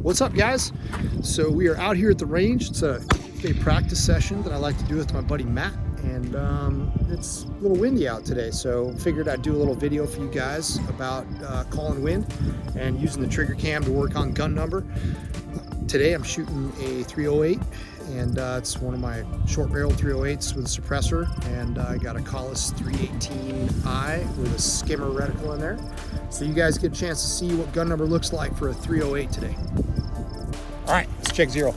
What's up, guys? So we are out here at the range. It's a day practice session that I like to do with my buddy Matt, and it's a little windy out today, so figured I'd do a little video for you guys about calling wind and using the trigger cam to work on gun number. Today I'm shooting a 308, and it's one of my short barrel 308s with a suppressor, and I got a Caylen 318i with a skimmer reticle in there. So you guys get a chance to see what gun number looks like for a 308 today. All right, let's check zero.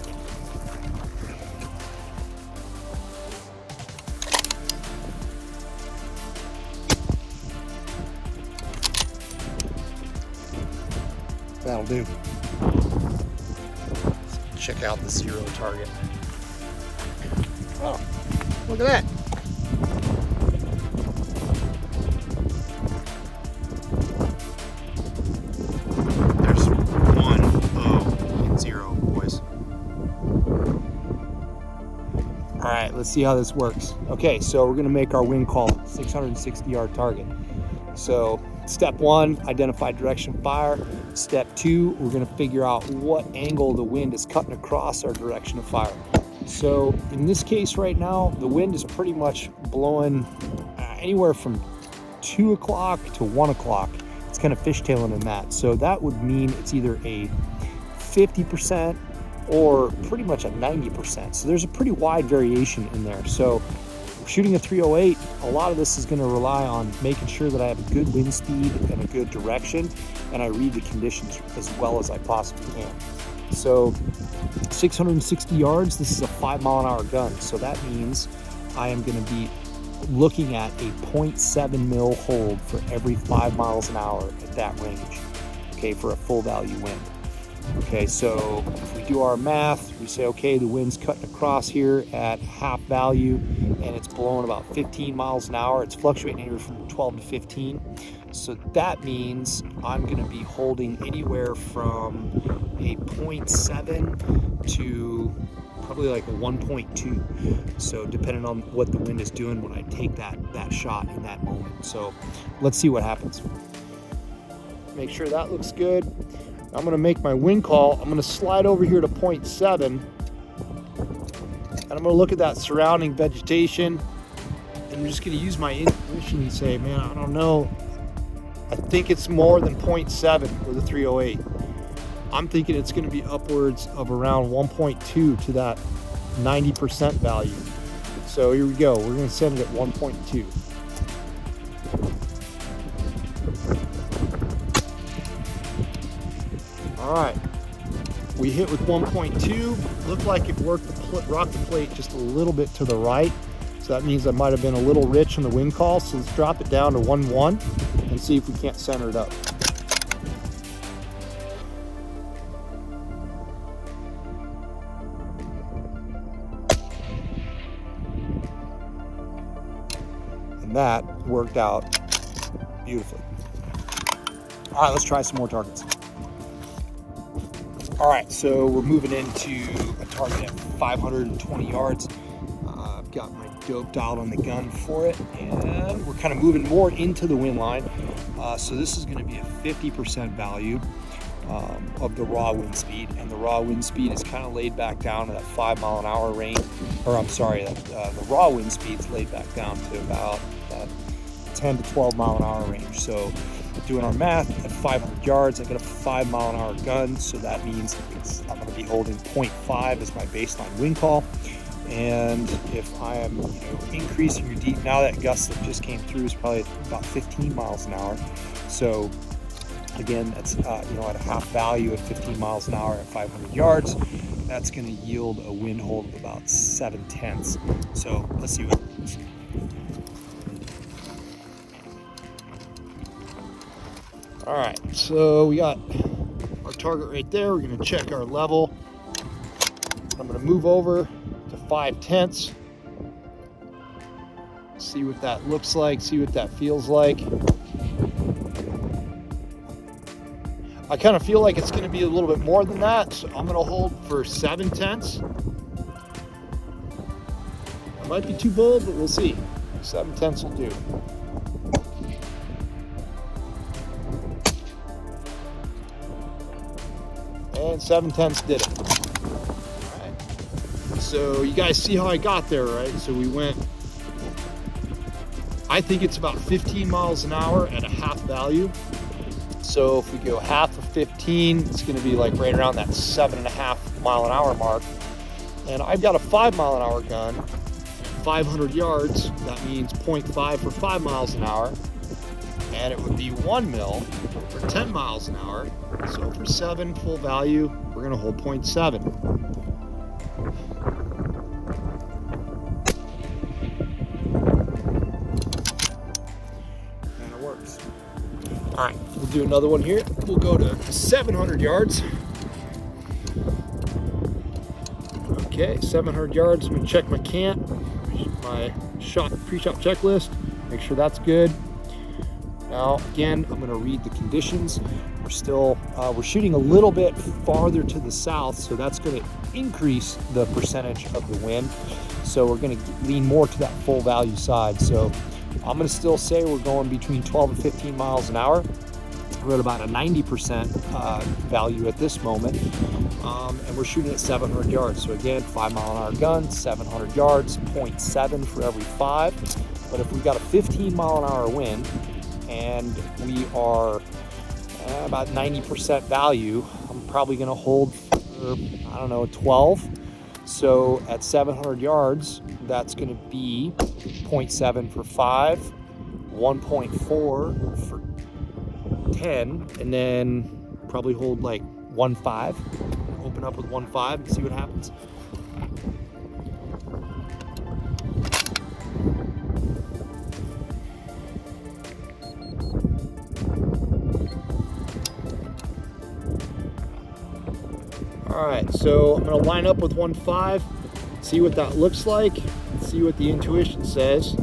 That'll do. Let's check out the zero target. Oh, look at that. There's 1-0 and 0, boys. All right, let's see how this works. Okay, so we're gonna make our wind call 660-yard target. So step one, identify direction of fire. Step two, we're gonna figure out what angle the wind is cutting across our direction of fire. So in this case right now, the wind is pretty much blowing anywhere from 2 o'clock to 1 o'clock. It's kind of fishtailing in that. So that would mean it's either a 50% or pretty much a 90%. So there's a pretty wide variation in there. So shooting a 308, a lot of this is going to rely on making sure that I have a good wind speed and a good direction, and I read the conditions as well as I possibly can. So 660 yards, this is a 5-mile-an-hour gun. So that means I am going to be looking at a 0.7 mil hold for every 5 miles an hour at that range, okay, for a full value wind. Okay, so if we do our math, we say, okay, the wind's cutting across here at half value and it's blowing about 15 miles an hour. It's fluctuating anywhere from 12 to 15. So that means I'm going to be holding anywhere from a 0.7 to probably like a 1.2. So depending on what the wind is doing when I take that shot in that moment. So let's see what happens. Make sure that looks good. I'm going to make my wind call. I'm going to slide over here to 0.7, and I'm going to look at that surrounding vegetation, and I'm just going to use my intuition and say, man, I don't know. I think it's more than 0.7 with a 308. I'm thinking it's going to be upwards of around 1.2 to that 90% value. So here we go. We're going to send it at 1.2. All right, we hit with 1.2. Looked like it rocked the plate just a little bit to the right. So that means I might have been a little rich on the wind call. So let's drop it down to 1.1 and see if we can't center it up. And that worked out beautifully. All right, let's try some more targets. All right, so we're moving into a target at 520 yards. I've got my dope dialed on the gun for it, and we're kind of moving more into the wind line. So this is going to be a 50% value of the raw wind speed, and the raw wind speed is kind of laid back down to that 5-mile-an-hour range. Or I'm sorry, the raw wind speed is laid back down to about that 10 to 12-mile-an-hour range. So doing our math, at 500 yards, I got a 5-mile-an-hour gun, so that means I'm going to be holding 0.5 as my baseline wind call. And if I am, increasing your deep, now that gust that just came through is probably about 15 miles an hour. So again, that's at a half value at 15 miles an hour at 500 yards. That's going to yield a wind hold of about 7/10. So let's see what happens. All right, so we got our target right there. We're going to check our level. I'm going to move over to 5/10. See what that looks like, see what that feels like. I kind of feel like it's going to be a little bit more than that, so I'm going to hold for 7/10. It might be too bold, but we'll see. 7/10 will do. And 7/10 did it. All right. So you guys see how I got there, right? So we went, I think it's about 15 miles an hour at a half value. So if we go half of 15, it's going to be like right around that 7.5 mile an hour mark. And I've got a 5 mile an hour gun, 500 yards. That means 0.5 for 5 miles an hour. And it would be 1 mil for 10 miles an hour. So for 7 full value, we're going to hold 0.7. And it works. All right, we'll do another one here. We'll go to 700 yards. Okay, 700 yards. I'm gonna check my cant, my pre-shot checklist, make sure that's good. Now, again, I'm gonna read the conditions. We're shooting a little bit farther to the south, so that's gonna increase the percentage of the wind. So we're gonna lean more to that full value side. So I'm gonna still say we're going between 12 and 15 miles an hour. We're at about a 90% value at this moment, and we're shooting at 700 yards. So again, 5 mile an hour gun, 700 yards, 0.7 for every 5. But if we've got a 15 mile an hour wind and we are about 90% value, I'm probably going to hold for, I don't know, 12. So at 700 yards, that's going to be 0.7 for 5, 1.4 for 10, and then probably hold like 1.5. Open up with 1.5 and see what happens. All right, so I'm going to line up with 1.5, see what that looks like, see what the intuition says.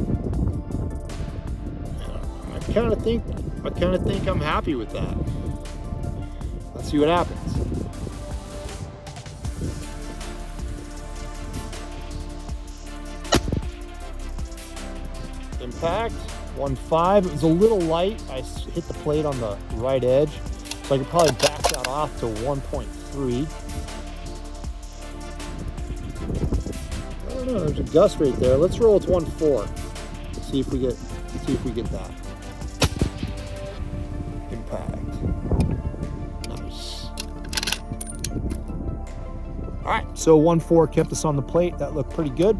I kind of think I'm happy with that. Let's see what happens. Impact 1.5. It was a little light. I hit the plate on the right edge, so I could probably back that off to 1.3. I don't know. There's a gust right there. Let's roll with 1.4. See if we get that. Nice. All right, so 1.4 kept us on the plate. That looked pretty good.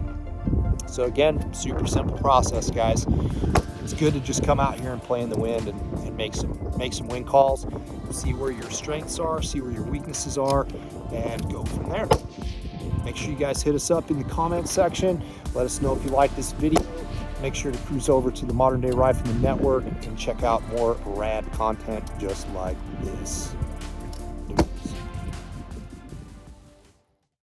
So again, super simple process, guys. It's good to just come out here and play in the wind and make some wind calls, see where your strengths are, see where your weaknesses are, and go from there. Make sure you guys hit us up in the comments section. Let us know if you like this video. Make sure to cruise over to the Modern Day Rifleman Network and check out more rad content just like this.